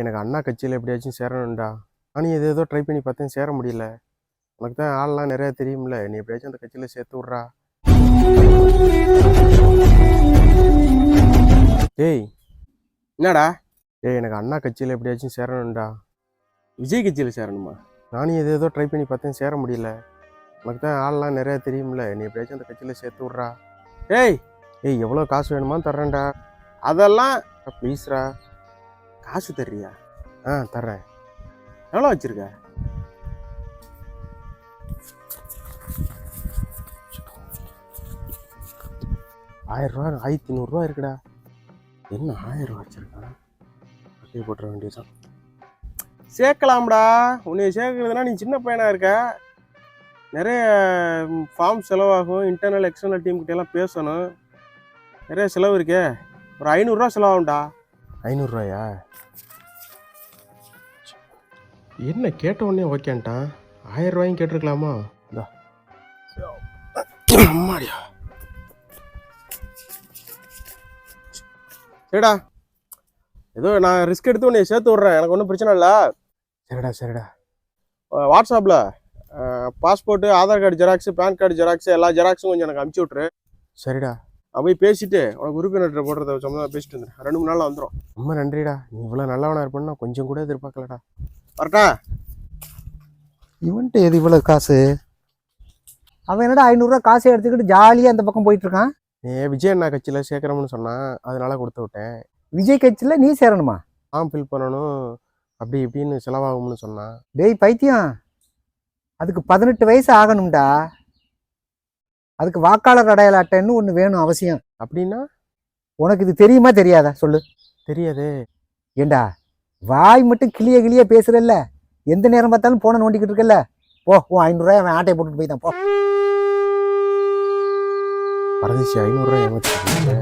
எனக்கு அண்ணா கட்சியில் எப்படியாச்சும் சேரணும்டா. நானும் ஏதோ ட்ரை பண்ணி பார்த்தேன், சேர முடியல. உனக்கு தான் ஆள்லாம் நிறையா தெரியும்ல, நீ எப்படியாச்சும் அந்த கட்சியில் சேர்த்து விட்றா. டேய் என்னடா? டேய் எனக்கு அண்ணா கட்சியில் எப்படியாச்சும் சேரணும்டா. விஜய் கட்சியில் சேரணுமா? நானும் ஏதோ ட்ரை பண்ணி பார்த்தேன், சேர முடியல. உனக்கு தான் ஆள்லாம் நிறையா தெரியும்ல, நீ எப்படியாச்சும் அந்த கட்சியில் சேர்த்து விட்றா. ஏய் எவ்வளோ காசு வேணுமா தர்றேன்டா. அதெல்லாம் ப்ளீஸ்ரா. காசு தர்றியா? தர்றேன். எவ்வளோ வச்சிருக்க? ₹1000 1500 இருக்குடா. என்ன 1000 வச்சிருக்கான்? அப்படியே போட்டுற வேண்டியதுதான். சேர்க்கலாம்டா. உன்னை சேர்க்கறதுனா நீ சின்ன பையனா இருக்க. நிறைய ஃபார்ம் செலவாகும். இன்டர்னல் எக்ஸ்டர்னல் டீம் கிட்ட எல்லாம் பேசணும். நிறைய செலவு இருக்கே. ஒரு ₹500 செலவாகும்டா. ₹500? என்ன கேட்ட உடனே ஓகேன்ட்டான். ₹1000 கேட்டிருக்கலாமா? அம்மாடியா. சரிடா, ஏதோ நான் ரிஸ்க் எடுத்து உன்னை சேர்த்து விட்றேன், எனக்கு ஒன்றும் பிரச்சனை இல்லை. சரிடா. வாட்ஸ்அப்பில் passport, Aadhaar card xerox, PAN card xerox, எல்லா ஜெராக்ஸும் கொஞ்சம் எனக்கு அனுப்பிச்சி விட்ரு. சரிடா. போய் பேசிட்டு உனக்கு உறுப்பினர் போடுறத சம்மந்தமாக பேசிட்டு வந்துடுறேன். 2-3 நாளில் வந்துடும். ரொம்ப நன்றிடா. நீ இவ்வளோ நல்லவனா இருப்பேன்னு நான் கொஞ்சம் கூட எதிர்பார்க்கலடா. வரட்டா? இவன்ட்டு எது இவ்வளோ காசு? அவன் என்னடா ₹500 காசை எடுத்துக்கிட்டு ஜாலியாக அந்த பக்கம் போயிட்டு இருக்கான். விஜய் அண்ணா கட்சியில் சேர்க்குறோம்னு சொன்னான், அதனால கொடுத்து விட்டேன். விஜய் கட்சியில் நீ சேரணுமா? ஃபார்ம் ஃபில் பண்ணணும், அப்படி இப்படின்னு செலவாகும்னு சொன்னான். டேய் பைத்தியம், அதுக்கு 18 வயசு ஆகணும்டா. அதுக்கு வாக்காளர் அடையாள அட்டைன்னு ஒன்று வேணும் அவசியம். அப்படின்னா? உனக்கு இது தெரியுமா தெரியாதா சொல்லு. தெரியாதே. ஏண்டா வாய் மட்டும் கிளிய பேசுறல்ல, எந்த நேரம் பார்த்தாலும் போன நோண்டிக்கிட்டு இருக்கல. போ, உன் ₹500 அவன் ஆட்டையை போட்டுட்டு போய் தான் போ. பரதேசி ₹500 ஏமாத்திட்டு